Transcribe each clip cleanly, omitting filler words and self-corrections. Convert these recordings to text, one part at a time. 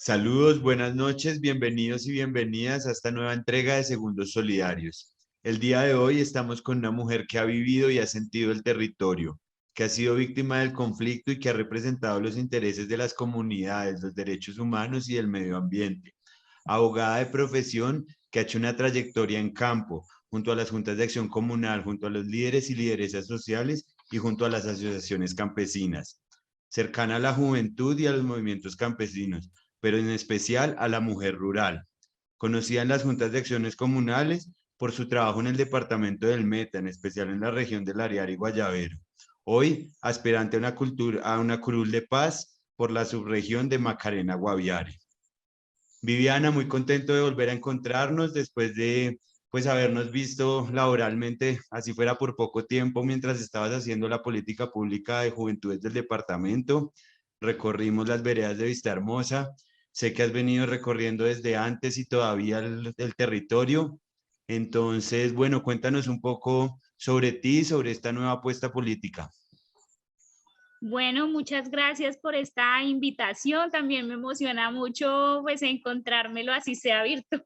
Saludos, buenas noches, bienvenidos y bienvenidas a esta nueva entrega de Segundos Solidarios. El día de hoy estamos con una mujer que ha vivido y ha sentido el territorio, que ha sido víctima del conflicto y que ha representado los intereses de las comunidades, los derechos humanos y del medio ambiente. Abogada de profesión que ha hecho una trayectoria en campo, junto a las juntas de acción comunal, junto a los líderes y lideresas sociales y junto a las asociaciones campesinas. Cercana a la juventud y a los movimientos campesinos, pero en especial a la mujer rural. Conocida en las juntas de acciones comunales por su trabajo en el departamento del Meta, en especial en la región del Ariari y Guayabero. Hoy, aspirante a una curul de paz por la subregión de Macarena Guaviare. Viviana, muy contento de volver a encontrarnos después de pues habernos visto laboralmente, así fuera por poco tiempo, mientras estabas haciendo la política pública de juventudes del departamento. Recorrimos las veredas de Vista Hermosa. Sé que has venido recorriendo desde antes y todavía el territorio. Entonces, bueno, cuéntanos un poco sobre ti, sobre esta nueva apuesta política. Bueno, muchas gracias por esta invitación. También me emociona mucho pues encontrármelo así sea virtual.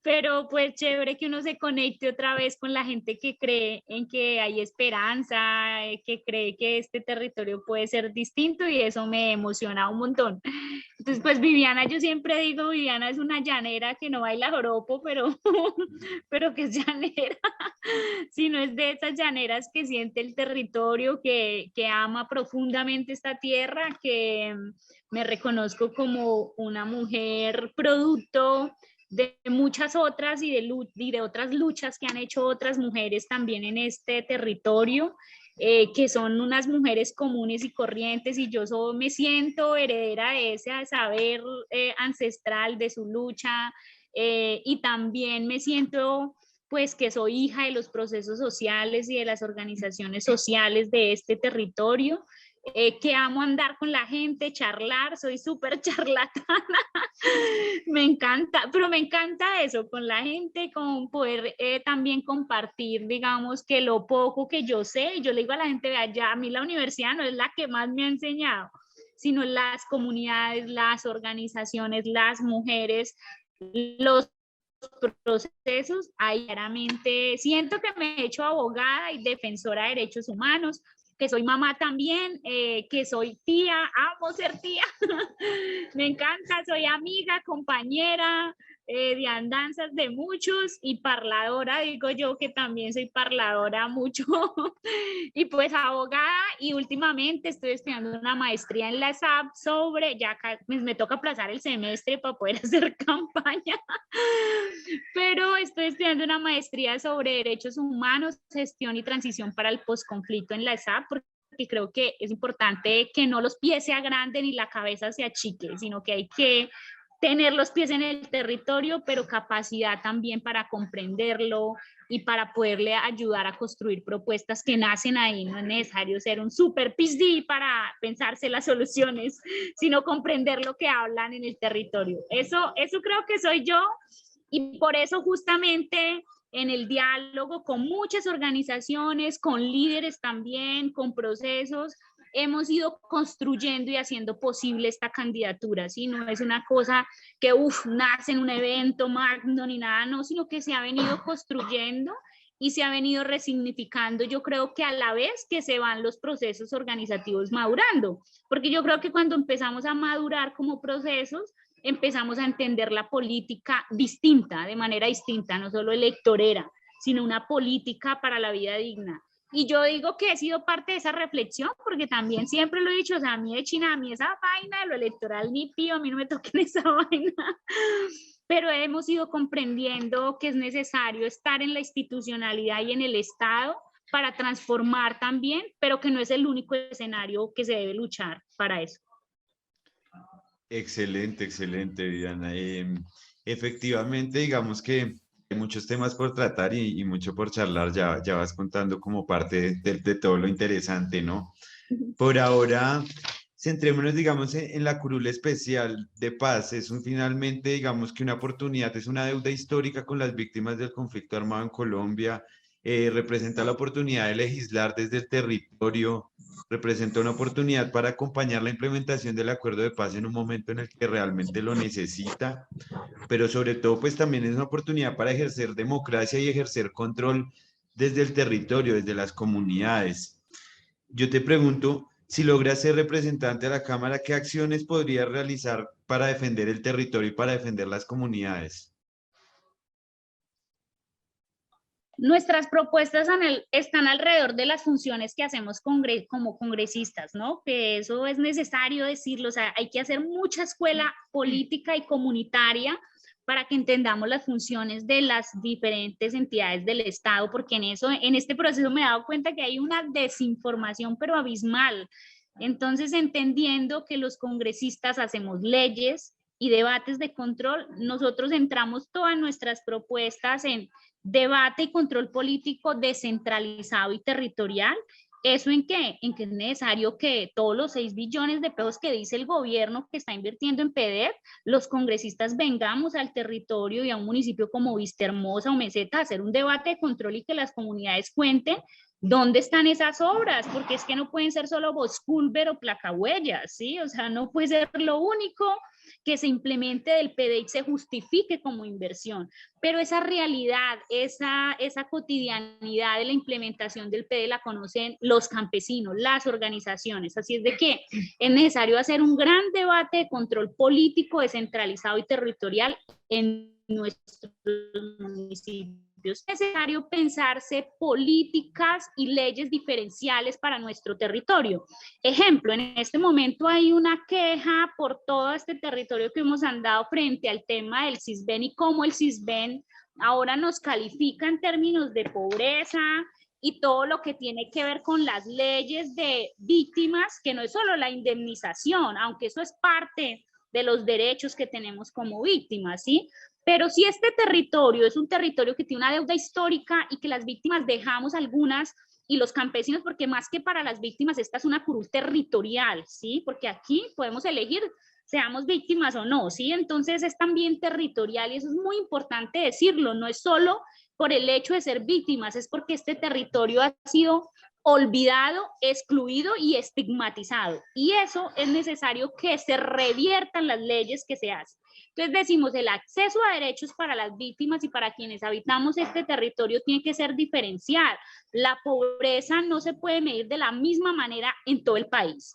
Pero pues chévere que uno se conecte otra vez con la gente que cree en que hay esperanza, que cree que este territorio puede ser distinto y eso me emociona un montón. Entonces pues Viviana, yo siempre digo, Viviana es una llanera que no baila joropo, pero que es llanera. Sino es de esas llaneras que siente el territorio, que ama profundamente esta tierra, que me reconozco como una mujer producto de muchas otras y de otras luchas que han hecho otras mujeres también en este territorio, que son unas mujeres comunes y corrientes, y me siento heredera de ese saber ancestral de su lucha, y también me siento pues que soy hija de los procesos sociales y de las organizaciones sociales de este territorio, que amo andar con la gente, charlar, soy súper charlatana, me encanta, pero me encanta eso, con la gente, con poder también compartir, digamos, que lo poco que yo sé, yo le digo a la gente, vea, ya a mí la universidad no es la que más me ha enseñado, sino las comunidades, las organizaciones, las mujeres, los procesos, ahí claramente siento que me he hecho abogada y defensora de derechos humanos, que soy mamá también, que soy tía, amo ser tía, me encanta, soy amiga, compañera de andanzas de muchos y parladora, digo yo que también soy parladora mucho, y pues abogada, y últimamente estoy estudiando una maestría en la SAP sobre, ya me toca aplazar el semestre para poder hacer campaña, pero estoy estudiando una maestría sobre derechos humanos, gestión y transición para el posconflicto en la SAP, porque creo que es importante que no los pies se agranden y la cabeza se achique, sino que hay que tener los pies en el territorio, pero capacidad también para comprenderlo y para poderle ayudar a construir propuestas que nacen ahí. No es necesario ser un super PhD para pensarse las soluciones, sino comprender lo que hablan en el territorio. Eso creo que soy yo, y por eso justamente en el diálogo con muchas organizaciones, con líderes también, con procesos, hemos ido construyendo y haciendo posible esta candidatura, ¿sí? No es una cosa que, nace en un evento magno ni nada, no, sino que se ha venido construyendo y se ha venido resignificando, yo creo que a la vez que se van los procesos organizativos madurando, porque yo creo que cuando empezamos a madurar como procesos, empezamos a entender la política distinta, de manera distinta, no solo electorera, sino una política para la vida digna. Y yo digo que he sido parte de esa reflexión, porque también siempre lo he dicho, o sea, a mí de China, a mí esa vaina de lo electoral ni pío, a mí no me toquen esa vaina, pero hemos ido comprendiendo que es necesario estar en la institucionalidad y en el Estado para transformar también, pero que no es el único escenario que se debe luchar para eso. Excelente, excelente, Diana. Efectivamente, digamos que hay muchos temas por tratar y mucho por charlar. Ya vas contando como parte de todo lo interesante, ¿no? Por ahora, centrémonos, digamos, en la curul especial de paz. Finalmente, digamos que una oportunidad, es una deuda histórica con las víctimas del conflicto armado en Colombia representa la oportunidad de legislar desde el territorio, representa una oportunidad para acompañar la implementación del acuerdo de paz en un momento en el que realmente lo necesita, pero sobre todo pues también es una oportunidad para ejercer democracia y ejercer control desde el territorio, desde las comunidades. Yo te pregunto, si logras ser representante de la Cámara, ¿qué acciones podrías realizar para defender el territorio y para defender las comunidades? Nuestras propuestas están alrededor de las funciones que hacemos como congresistas, ¿no? Que eso es necesario decirlo, o sea, hay que hacer mucha escuela política y comunitaria para que entendamos las funciones de las diferentes entidades del Estado, porque en este proceso me he dado cuenta que hay una desinformación, pero abismal. Entonces, entendiendo que los congresistas hacemos leyes y debates de control, nosotros entramos todas nuestras propuestas en debate y control político descentralizado y territorial. ¿Eso en qué? En que es necesario que todos los 6 billones de pesos que dice el gobierno que está invirtiendo en PDF, los congresistas vengamos al territorio y a un municipio como Vistahermosa o Meseta a hacer un debate de control y que las comunidades cuenten dónde están esas obras, porque es que no pueden ser solo Bosculver o Placahuellas, ¿sí? O sea, no puede ser lo único que se implemente del PDI y se justifique como inversión, pero esa realidad, esa cotidianidad de la implementación del PDI la conocen los campesinos, las organizaciones, así es de que es necesario hacer un gran debate de control político descentralizado y territorial en nuestros municipios. Es necesario pensarse políticas y leyes diferenciales para nuestro territorio. Ejemplo, en este momento hay una queja por todo este territorio que hemos andado frente al tema del CISBEN y cómo el CISBEN ahora nos califica en términos de pobreza y todo lo que tiene que ver con las leyes de víctimas, que no es solo la indemnización, aunque eso es parte de los derechos que tenemos como víctimas, ¿sí? Pero si este territorio es un territorio que tiene una deuda histórica y que las víctimas dejamos algunas y los campesinos, porque más que para las víctimas, esta es una curul territorial, ¿sí? Porque aquí podemos elegir seamos víctimas o no, ¿sí? Entonces es también territorial y eso es muy importante decirlo, no es solo por el hecho de ser víctimas, es porque este territorio ha sido olvidado, excluido y estigmatizado. Y eso es necesario que se reviertan las leyes que se hacen. Entonces decimos, el acceso a derechos para las víctimas y para quienes habitamos este territorio tiene que ser diferencial. La pobreza no se puede medir de la misma manera en todo el país.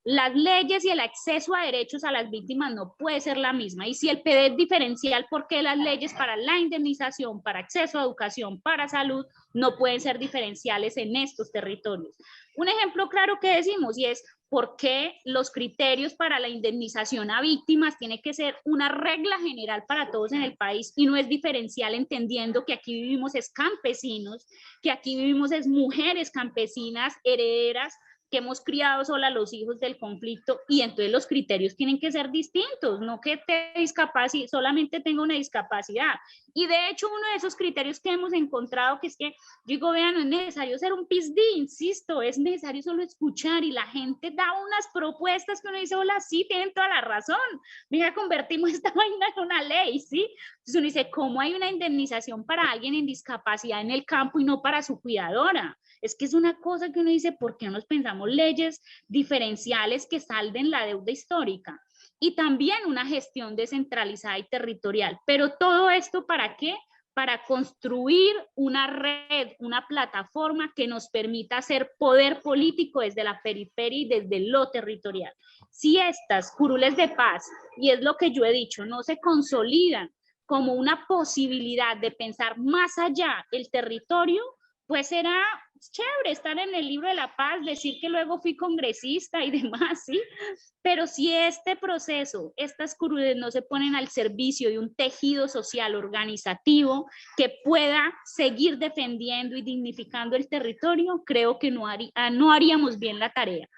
Las leyes y el acceso a derechos a las víctimas no puede ser la misma. Y si el PD es diferencial, ¿por qué las leyes para la indemnización, para acceso a educación, para salud, no pueden ser diferenciales en estos territorios? Un ejemplo claro que decimos y es por qué los criterios para la indemnización a víctimas tiene que ser una regla general para todos en el país y no es diferencial, entendiendo que aquí vivimos es campesinos, que aquí vivimos es mujeres campesinas, herederas, que hemos criado sola a los hijos del conflicto y entonces los criterios tienen que ser distintos, no que solamente tenga una discapacidad. Y de hecho uno de esos criterios que hemos encontrado que es que, digo, vean, no es necesario ser un PhD, insisto, es necesario solo escuchar y la gente da unas propuestas que uno dice, hola, sí, tienen toda la razón, venga, convertimos esta vaina en una ley, ¿sí? Entonces uno dice, ¿cómo hay una indemnización para alguien en discapacidad en el campo y no para su cuidadora? Es que es una cosa que uno dice, ¿por qué no nos pensamos leyes diferenciales que salden la deuda histórica? Y también una gestión descentralizada y territorial. Pero todo esto, ¿para qué? Para construir una red, una plataforma que nos permita hacer poder político desde la periferia y desde lo territorial. Si estas curules de paz, y es lo que yo he dicho, no se consolidan como una posibilidad de pensar más allá el territorio, pues será chévere estar en el libro de la paz, decir que luego fui congresista y demás, ¿sí? Pero si este proceso, estas curules no se ponen al servicio de un tejido social organizativo que pueda seguir defendiendo y dignificando el territorio, creo que no haríamos bien la tarea.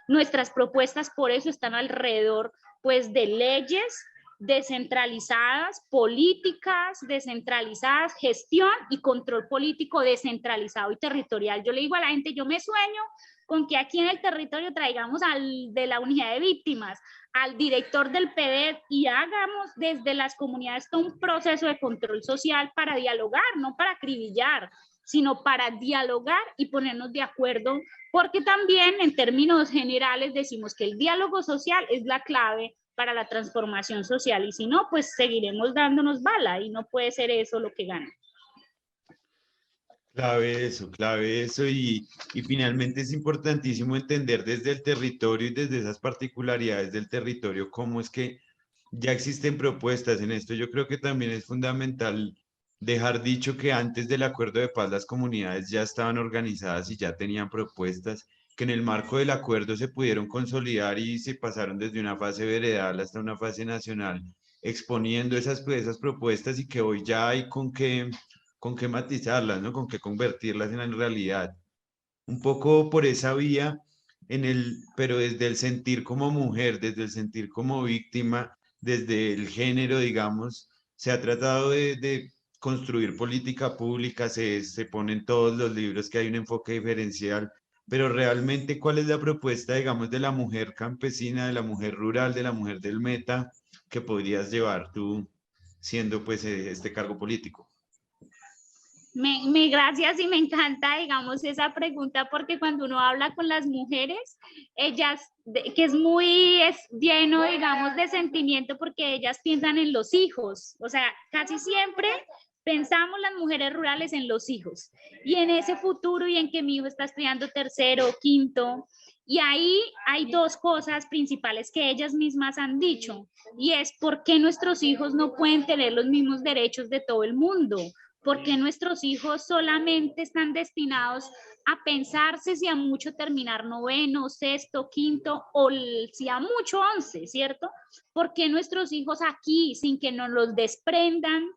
Nuestras propuestas por eso están alrededor, pues, de leyes descentralizadas, políticas descentralizadas, gestión y control político descentralizado y territorial. Yo le digo a la gente, yo me sueño con que aquí en el territorio traigamos al de la unidad de víctimas, al director del PDET y hagamos desde las comunidades todo un proceso de control social para dialogar, no para acribillar, sino para dialogar y ponernos de acuerdo, porque también en términos generales decimos que el diálogo social es la clave para la transformación social, y si no, pues seguiremos dándonos bala y no puede ser eso lo que gana. Clave eso y finalmente es importantísimo entender desde el territorio y desde esas particularidades del territorio cómo es que ya existen propuestas en esto. Yo creo que también es fundamental dejar dicho que antes del acuerdo de paz las comunidades ya estaban organizadas y ya tenían propuestas, que en el marco del acuerdo se pudieron consolidar y se pasaron desde una fase veredal hasta una fase nacional, exponiendo esas propuestas y que hoy ya hay con qué matizarlas, ¿no? Con qué convertirlas en la realidad. Un poco por esa vía, pero desde el sentir como mujer, desde el sentir como víctima, desde el género, digamos, se ha tratado de construir política pública, se pone en todos los libros que hay un enfoque diferencial, pero realmente, ¿cuál es la propuesta, digamos, de la mujer campesina, de la mujer rural, de la mujer del meta, que podrías llevar tú siendo pues este cargo político? Gracias y me encanta, digamos, esa pregunta, porque cuando uno habla con las mujeres, ellas, que es lleno, digamos, de sentimiento, porque ellas piensan en los hijos, o sea, casi siempre pensamos las mujeres rurales en los hijos, y en ese futuro, y en que mi hijo está estudiando tercero, quinto, y ahí hay dos cosas principales que ellas mismas han dicho, y es por qué nuestros hijos no pueden tener los mismos derechos de todo el mundo. ¿Por qué nuestros hijos solamente están destinados a pensarse si a mucho terminar noveno, sexto, quinto o si a mucho 11, ¿cierto? ¿Por qué nuestros hijos aquí, sin que nos los desprendan,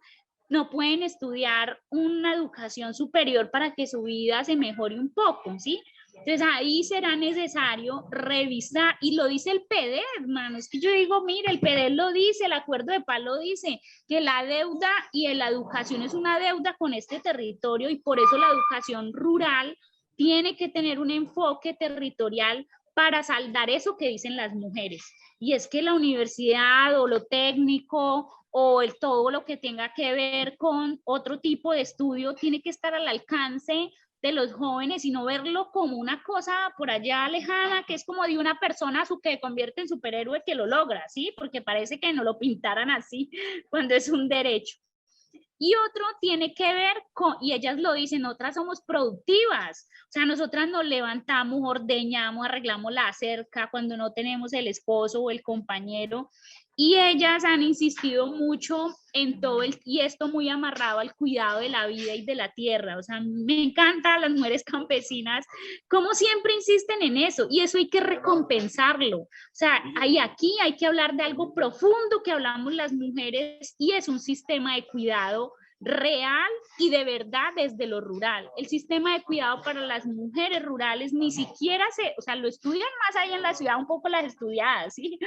no pueden estudiar una educación superior para que su vida se mejore un poco, ¿sí? Entonces ahí será necesario revisar, y lo dice el PD, hermano, es que yo digo, mire, el PD lo dice, el acuerdo de paz lo dice, que la deuda y la educación es una deuda con este territorio, y por eso la educación rural tiene que tener un enfoque territorial para saldar eso que dicen las mujeres. Y es que la universidad o lo técnico o todo lo que tenga que ver con otro tipo de estudio tiene que estar al alcance de los jóvenes y no verlo como una cosa por allá lejana, que es como de una persona que convierte en superhéroe que lo logra, ¿sí? Porque parece que no lo pintaran así cuando es un derecho. Y otro tiene que ver con, y ellas lo dicen, otras somos productivas, o sea, nosotras nos levantamos, ordeñamos, arreglamos la cerca cuando no tenemos el esposo o el compañero, y ellas han insistido mucho en todo y esto muy amarrado al cuidado de la vida y de la tierra, o sea, me encantan las mujeres campesinas, como siempre insisten en eso, y eso hay que recompensarlo, o sea, aquí hay que hablar de algo profundo que hablamos las mujeres, y es un sistema de cuidado real y de verdad desde lo rural. El sistema de cuidado para las mujeres rurales ni siquiera o sea, lo estudian más ahí en la ciudad, un poco las estudiadas, ¿sí?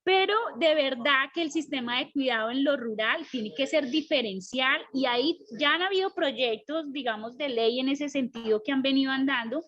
Pero de verdad que el sistema de cuidado en lo rural tiene que ser diferencial, y ahí ya han habido proyectos, digamos, de ley en ese sentido que han venido andando,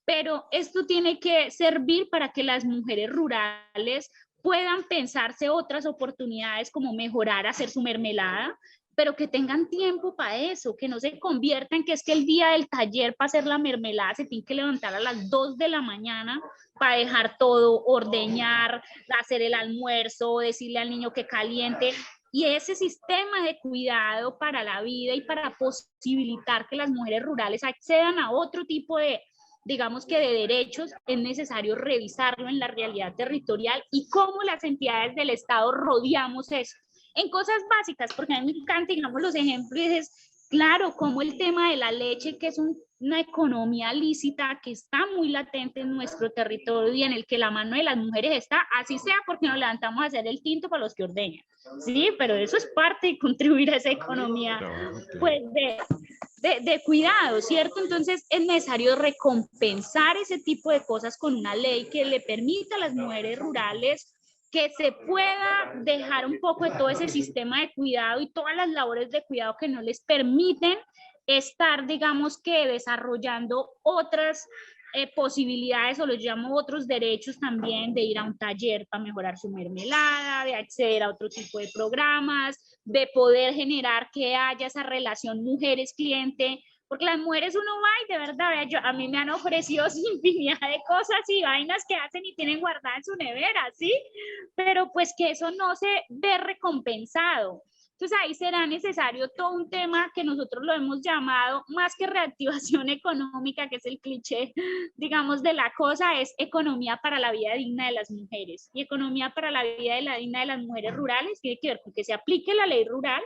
pero esto tiene que servir para que las mujeres rurales puedan pensarse otras oportunidades como mejorar, hacer su mermelada, pero que tengan tiempo para eso, que no se convierta en que es que el día del taller para hacer la mermelada se tiene que levantar a las 2 de la mañana para dejar todo, ordeñar, hacer el almuerzo, decirle al niño que caliente. Y ese sistema de cuidado para la vida y para posibilitar que las mujeres rurales accedan a otro tipo de, digamos que de derechos, es necesario revisarlo en la realidad territorial y cómo las entidades del Estado rodeamos eso en cosas básicas, porque a mí me encanta, digamos, los ejemplos, es claro, como el tema de la leche, que es una economía lícita que está muy latente en nuestro territorio y en el que la mano de las mujeres está, así sea porque nos levantamos a hacer el tinto para los que ordeñan, ¿sí? Pero eso es parte de contribuir a esa economía, pues, de cuidado, ¿cierto? Entonces es necesario recompensar ese tipo de cosas con una ley que le permita a las mujeres rurales que se pueda dejar un poco de todo ese sistema de cuidado y todas las labores de cuidado que no les permiten estar, digamos que desarrollando otras posibilidades, o los llamo otros derechos también, de ir a un taller para mejorar su mermelada, de acceder a otro tipo de programas, de poder generar que haya esa relación mujeres-cliente porque las mujeres uno va y de verdad, vea, a mí me han ofrecido infinidad de cosas y vainas que hacen y tienen guardadas en su nevera, ¿sí? Pero pues que eso no se ve recompensado. Entonces ahí será necesario todo un tema que nosotros lo hemos llamado, más que reactivación económica, que es el cliché, digamos, de la cosa, es economía para la vida digna de las mujeres. Y economía para la vida digna de las mujeres rurales tiene que ver con que se aplique la ley rural,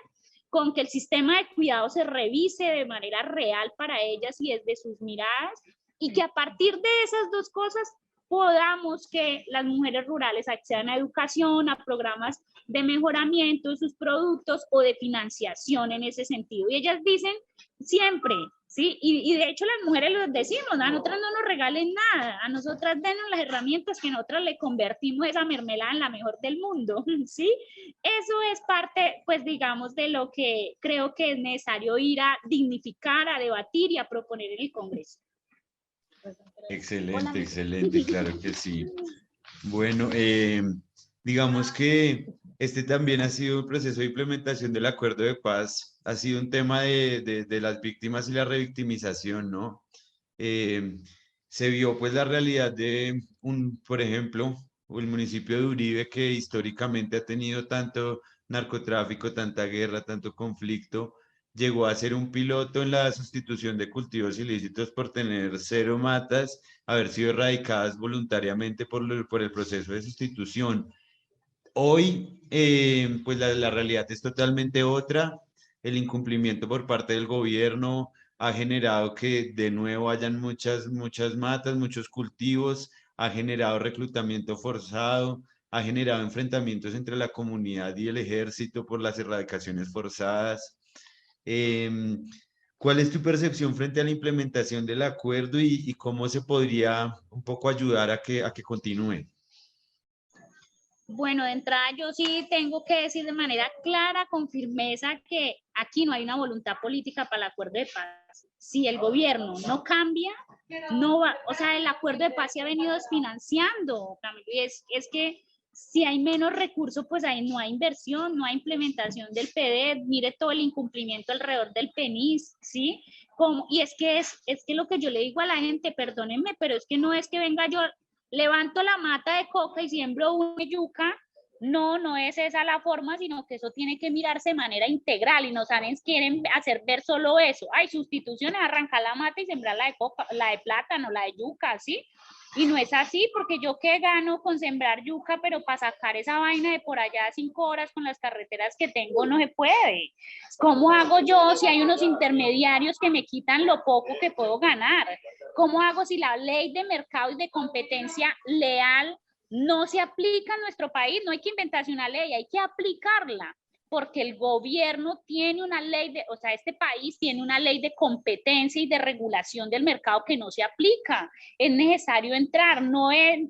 con que el sistema de cuidado se revise de manera real para ellas y desde sus miradas, y que a partir de esas dos cosas podamos que las mujeres rurales accedan a educación, a programas de mejoramiento de sus productos o de financiación en ese sentido. Y ellas dicen siempre, ¿sí? Y de hecho las mujeres les decimos, a nosotras no nos regalen nada, a nosotras denos las herramientas que nosotras le convertimos esa mermelada en la mejor del mundo, ¿sí? Eso es parte, pues digamos, de lo que creo que es necesario ir a dignificar, a debatir y a proponer en el Congreso. Excelente, excelente, claro que sí. Bueno, digamos que este también ha sido un proceso de implementación del acuerdo de paz, ha sido un tema de las víctimas y la revictimización, ¿no? Eh, Se vio pues la realidad de por ejemplo, el municipio de Uribe, que históricamente ha tenido tanto narcotráfico, tanta guerra, tanto conflicto, llegó a ser un piloto en la sustitución de cultivos ilícitos por tener cero matas, haber sido erradicadas voluntariamente por el proceso de sustitución. Hoy, pues la realidad es totalmente otra. El incumplimiento por parte del gobierno ha generado que de nuevo hayan muchas matas, muchos cultivos, ha generado reclutamiento forzado, ha generado enfrentamientos entre la comunidad y el ejército por las erradicaciones forzadas. Em, ¿Cuál es tu percepción frente a la implementación del acuerdo y cómo se podría un poco ayudar a que continúe? Bueno, de entrada yo sí tengo que decir de manera clara, con firmeza, que aquí no hay una voluntad política para el acuerdo de paz. Si el gobierno no cambia, no va, o sea, el acuerdo de paz se ha venido desfinanciando. Es que si hay menos recursos, pues ahí no hay inversión, no hay implementación del PDED, mire todo el incumplimiento alrededor del PENIS, ¿sí? Y es que lo que yo le digo a la gente, perdónenme, pero es que no es que venga yo levanto la mata de coca y siembro una yuca, no, no es esa la forma, sino que eso tiene que mirarse de manera integral y no saben, quieren hacer ver solo eso. Hay sustituciones, arrancar la mata y sembrar la de coca, la de plátano, la de yuca, ¿sí? Y no es así, porque yo qué gano con sembrar yuca, pero para sacar esa vaina de por allá 5 horas con las carreteras que tengo no se puede. ¿Cómo hago yo si hay unos intermediarios que me quitan lo poco que puedo ganar? ¿Cómo hago si la ley de mercado y de competencia leal no se aplica en nuestro país? No hay que inventarse una ley, hay que aplicarla, porque el gobierno tiene una ley o sea, este país tiene una ley de competencia y de regulación del mercado que no se aplica. Es necesario entrar,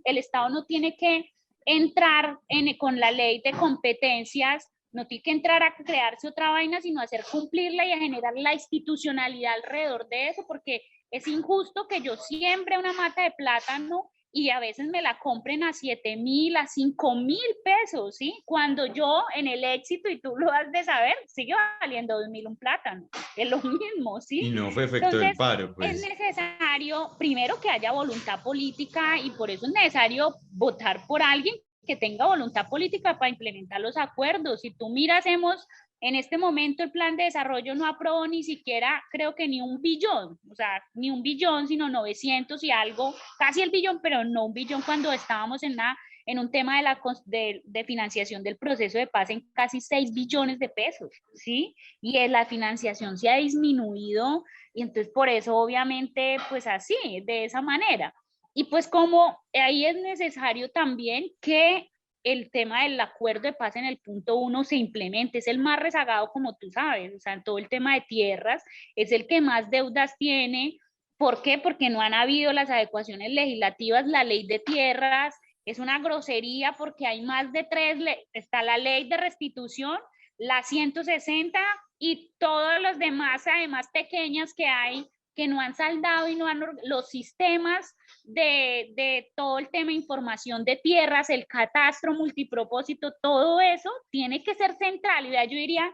el Estado no tiene que entrar con la ley de competencias, no tiene que entrar a crearse otra vaina, sino hacer cumplirla y a generar la institucionalidad alrededor de eso, porque es injusto que yo siembre una mata de plátano y a veces me la compren a 7,000, a 5,000 pesos, ¿sí? Cuando yo en el éxito, y tú lo has de saber, sigue valiendo 2,000 un plátano. Es lo mismo, ¿sí? Y no fue efecto del Entonces, paro, es pues. necesario, primero, que haya voluntad política y por eso es necesario votar por alguien que tenga voluntad política para implementar los acuerdos. Si tú miras, en este momento el plan de desarrollo no aprobó ni siquiera, creo que ni 1 billón, o sea, ni 1 billón, sino 900 y algo, casi el billón, pero no 1 billón cuando estábamos en un tema de financiación del proceso de paz en casi 6 billones de pesos, ¿sí? Y la financiación se ha disminuido y entonces por eso obviamente, pues así, de esa manera. Y pues como ahí es necesario también que el tema del acuerdo de paz en el punto 1 se implemente, es el más rezagado como tú sabes, o sea, en todo el tema de tierras, es el que más deudas tiene. ¿Por qué? Porque no han habido las adecuaciones legislativas, la ley de tierras es una grosería porque hay más de 3, está la ley de restitución, la 160 y todos los demás, además pequeñas que hay, que no han saldado y no han, los sistemas de todo el tema de información de tierras, el catastro multipropósito, todo eso tiene que ser central. Y yo diría,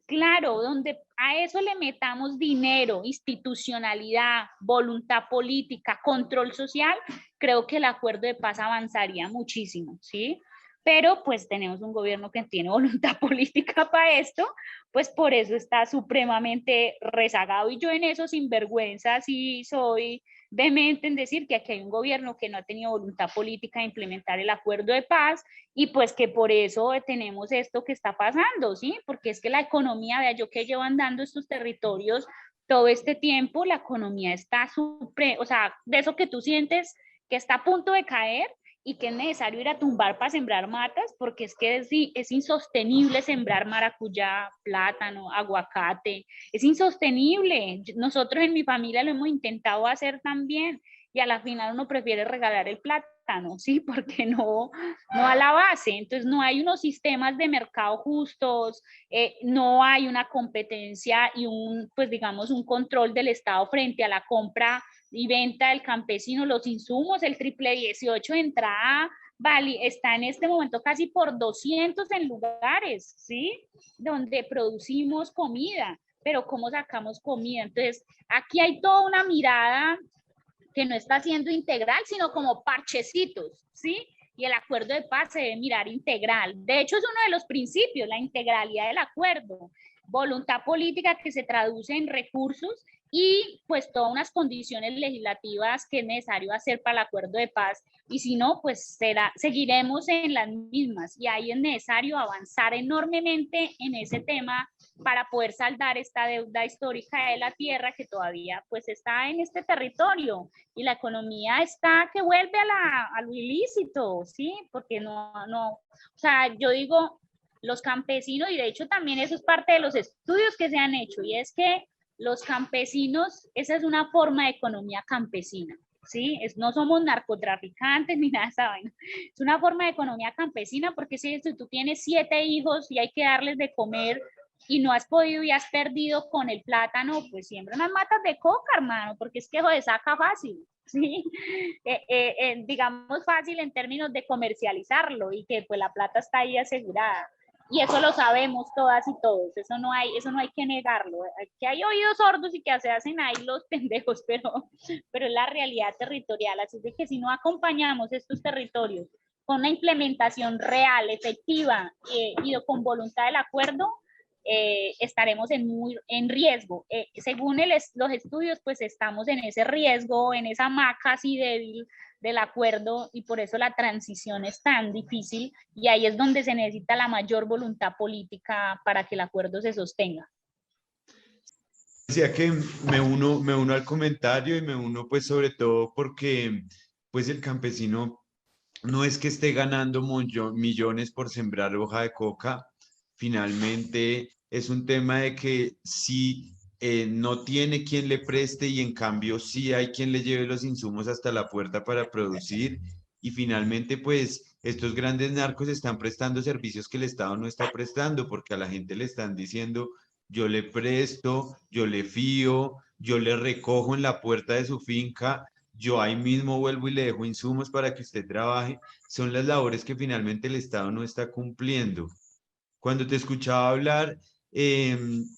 Claro, donde a eso le metamos dinero, institucionalidad, voluntad política, control social, creo que el acuerdo de paz avanzaría muchísimo, ¿sí? Pero pues tenemos un gobierno que tiene voluntad política para esto, pues por eso está supremamente rezagado, y yo en eso sinvergüenza sí soy vehemente en decir que aquí hay un gobierno que no ha tenido voluntad política de implementar el acuerdo de paz, y pues que por eso tenemos esto que está pasando, ¿sí? Porque es que la economía, vea, yo que llevo andando estos territorios todo este tiempo, la economía está o sea, de eso que tú sientes que está a punto de caer y que es necesario ir a tumbar para sembrar matas, porque es que es insostenible sembrar maracuyá, plátano, aguacate, es insostenible. Nosotros en mi familia lo hemos intentado hacer también, y a la final uno prefiere regalar el plátano, ¿sí? Porque no a la base. Entonces no hay unos sistemas de mercado justos, no hay una competencia y pues digamos, un control del Estado frente a la compra y venta del campesino, los insumos, el triple 18 de entrada, vale, está en este momento casi por 200 en lugares, ¿sí? Donde producimos comida, pero ¿cómo sacamos comida? Entonces, aquí hay toda una mirada que no está siendo integral, sino como parchecitos, ¿sí? Y el acuerdo de paz se debe mirar integral. De hecho, es uno de los principios, la integralidad del acuerdo. Voluntad política que se traduce en recursos y pues todas unas condiciones legislativas que es necesario hacer para el acuerdo de paz, y si no, pues seguiremos en las mismas, y ahí es necesario avanzar enormemente en ese tema para poder saldar esta deuda histórica de la tierra que todavía pues está en este territorio, y la economía está que vuelve a lo ilícito, ¿sí? Porque o sea, yo digo, los campesinos, y de hecho también eso es parte de los estudios que se han hecho, y es que los campesinos, esa es una forma de economía campesina, ¿sí? No somos narcotraficantes ni nada de esa vaina, es una forma de economía campesina, porque si tú tienes 7 hijos y hay que darles de comer y no has podido y has perdido con el plátano, pues siembra unas matas de coca, hermano, porque es que joder, saca fácil, ¿sí? Digamos fácil en términos de comercializarlo, y que pues la plata está ahí asegurada. Y eso lo sabemos todas y todos, eso no hay que negarlo. Que hay oídos sordos y que se hacen ahí los pendejos, pero es la realidad territorial. Así de que si no acompañamos estos territorios con una implementación real, efectiva, y con voluntad del acuerdo, estaremos en riesgo. Según los estudios, pues estamos en ese riesgo, en esa maca así débil del acuerdo, y por eso la transición es tan difícil, y ahí es donde se necesita la mayor voluntad política para que el acuerdo se sostenga. Decía que me uno al comentario y me uno pues sobre todo porque pues el campesino no es que esté ganando millones por sembrar hoja de coca, finalmente es un tema de que si no tiene quien le preste y en cambio sí hay quien le lleve los insumos hasta la puerta para producir, y finalmente pues estos grandes narcos están prestando servicios que el Estado no está prestando, porque a la gente le están diciendo: yo le presto, yo le fío, yo le recojo en la puerta de su finca, yo ahí mismo vuelvo y le dejo insumos para que usted trabaje. Son las labores que finalmente el Estado no está cumpliendo. Cuando te escuchaba hablar,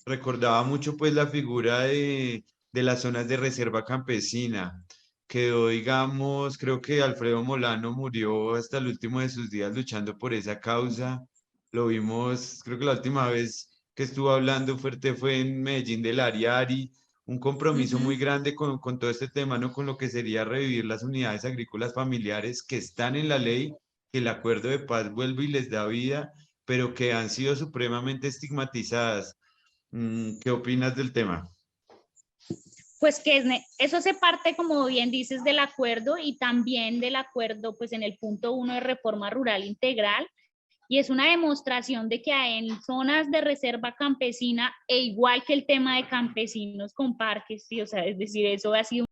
recordaba mucho pues la figura de las zonas de reserva campesina. Quedó, digamos, creo que Alfredo Molano murió hasta el último de sus días luchando por esa causa. Lo vimos, creo que la última vez que estuvo hablando fuerte fue en Medellín del Ariari, un compromiso muy grande con todo este tema, ¿no? Con lo que sería revivir las unidades agrícolas familiares que están en la ley, que el acuerdo de paz vuelve y les da vida, pero que han sido supremamente estigmatizadas. ¿Qué opinas del tema? Pues que eso se parte, como bien dices, del acuerdo, y también del acuerdo, pues en el punto 1 de reforma rural integral, y es una demostración de que en zonas de reserva campesina, e igual que el tema de campesinos con parques, ¿sí? O sea, es decir, eso ha sido